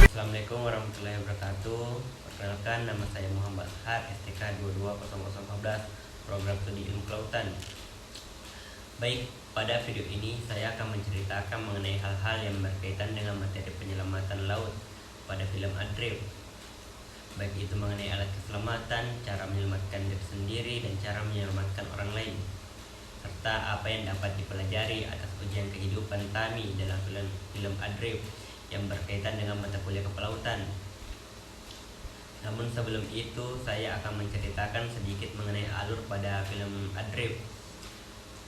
Assalamualaikum warahmatullahi wabarakatuh. Perkenalkan, nama saya Muhammad Har, STK 220014, Program Studi Ilmu Kelautan. Baik, pada video ini saya akan menceritakan mengenai hal-hal yang berkaitan dengan materi penyelamatan laut pada film Adrift. Baik itu mengenai alat keselamatan, cara menyelamatkan diri sendiri, dan cara menyelamatkan orang lain, serta apa yang dapat dipelajari atas ujian kehidupan Tami dalam film Adrift yang berkaitan dengan mata kuliah kepelautan. Namun sebelum itu, saya akan menceritakan sedikit mengenai alur pada film Adrift.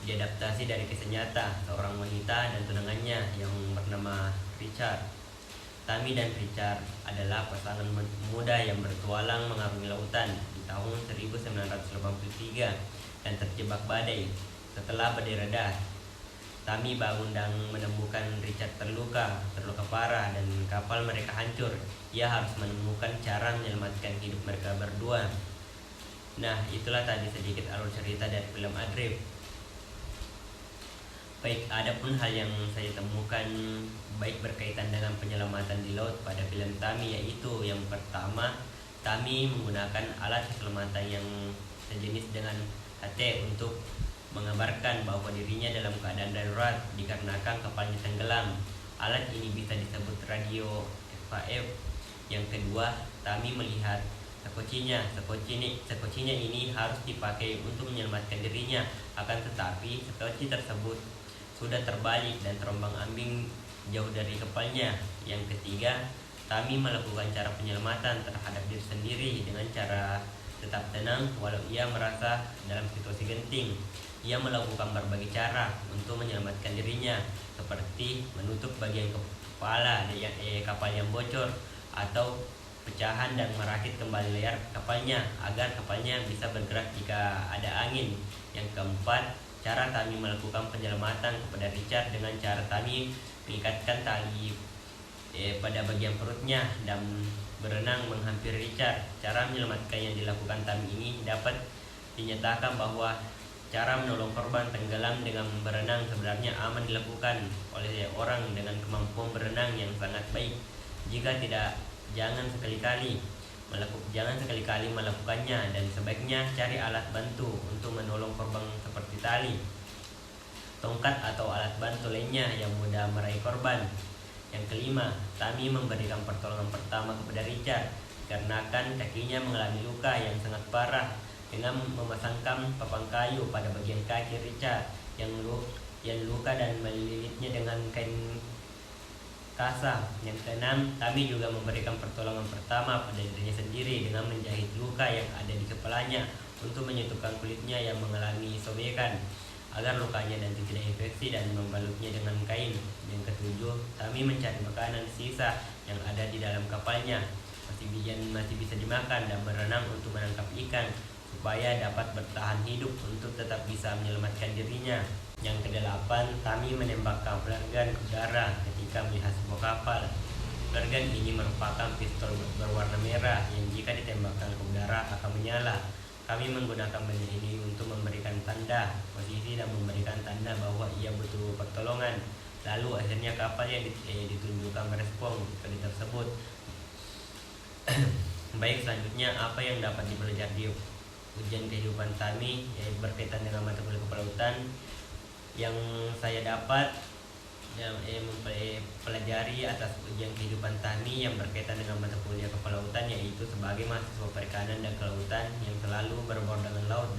Diadaptasi dari kisah nyata seorang wanita dan tunangannya yang bernama Richard. Tami dan Richard adalah pasangan muda yang bertualang mengarungi lautan di tahun 1983 dan terjebak badai. Setelah badai reda, Tami bangun dan menemukan Richard terluka parah dan kapal mereka hancur. Ia harus menemukan cara menyelamatkan hidup mereka berdua. Nah, itulah tadi sedikit alur cerita dari film Adrift. Baik, ada pun hal yang saya temukan baik berkaitan dengan penyelamatan di laut pada film Tami, yaitu yang pertama, Tami menggunakan alat keselamatan yang sejenis dengan HT untuk mengabarkan bahwa dirinya dalam keadaan darurat dikarenakan kapalnya tenggelam. Alat ini bisa disebut radio FAF. Yang kedua, Tami melihat sekocinya. Sekocinya ini harus dipakai untuk menyelamatkan dirinya. Akan tetapi, sekoci tersebut sudah terbalik dan terombang-ambing jauh dari kapalnya. Yang ketiga, Tami melakukan cara penyelamatan terhadap diri sendiri dengan cara tetap tenang walau ia merasa dalam situasi genting. Ia melakukan berbagai cara untuk menyelamatkan dirinya, seperti menutup bagian kepala kapal yang bocor atau pecahan dan merakit kembali layar kapalnya agar kapalnya bisa bergerak jika ada angin. Yang keempat, cara Tami melakukan penyelamatan kepada Richard dengan cara Tami mengikatkan tali pada bagian perutnya dan berenang menghampiri Richard. Cara menyelamatkan yang dilakukan Tami ini dapat dinyatakan bahwa cara menolong korban tenggelam dengan berenang sebenarnya aman dilakukan oleh orang dengan kemampuan berenang yang sangat baik. Jika tidak, jangan sekali-kali melakukannya, dan sebaiknya cari alat bantu untuk menolong korban seperti tali, tongkat atau alat bantu lainnya yang mudah meraih korban. Yang kelima, Tami memberikan pertolongan pertama kepada Richard dikarenakan kakinya mengalami luka yang sangat parah dengan memasangkan papan kayu pada bagian kaki Richard yang luka dan melilitnya dengan kain kasa. Yang keenam, Tami juga memberikan pertolongan pertama pada dirinya sendiri dengan menjahit luka yang ada di kepalanya untuk menyutupkan kulitnya yang mengalami sobekan agar lukanya dan tidak infeksi dan membalutnya dengan kain. Yang ketujuh, Tami mencari makanan sisa yang ada di dalam kapalnya masih bisa dimakan dan berenang untuk menangkap ikan supaya dapat bertahan hidup untuk tetap bisa menyelamatkan dirinya. Yang kedelapan, Tami menembakkan flare gun ke udara ketika melihat sebuah kapal. Flare gun ini merupakan pistol berwarna merah yang jika ditembakkan ke udara akan menyala. Kami menggunakan benda ini untuk memberikan tanda posisi dan memberikan tanda bahwa ia butuh pertolongan. Lalu akhirnya kapal yang ditunjukkan merespon kali tersebut. Baik, selanjutnya apa yang dapat dipelajari di ujian kehidupan Tami yaitu berkaitan dengan mata kuliah kepelautan. Yang saya dapat mempelajari atas ujian kehidupan Tami yang berkaitan dengan mata kuliah kepelautan, yaitu sebagai mahasiswa perikanan dan kelautan yang selalu berbaur dengan laut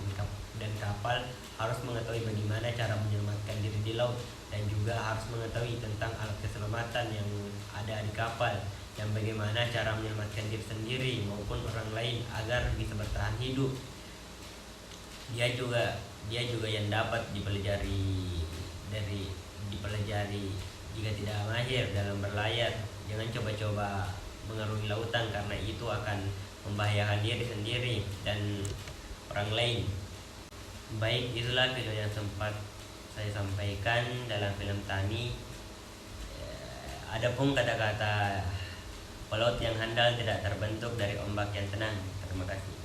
dan kapal harus mengetahui bagaimana cara menyelamatkan diri di laut dan juga harus mengetahui tentang alat keselamatan yang ada di kapal dan bagaimana cara menyelamatkan diri sendiri maupun orang lain agar bisa bertahan hidup. Dia juga yang dapat dipelajari jika tidak mahir dalam berlayar. Jangan coba-coba mengarungi lautan karena itu akan membahayakan diri sendiri dan orang lain. Baik, itulah video yang sempat saya sampaikan dalam film Tami. Adapun kata-kata pelaut yang handal tidak terbentuk dari ombak yang tenang. Terima kasih.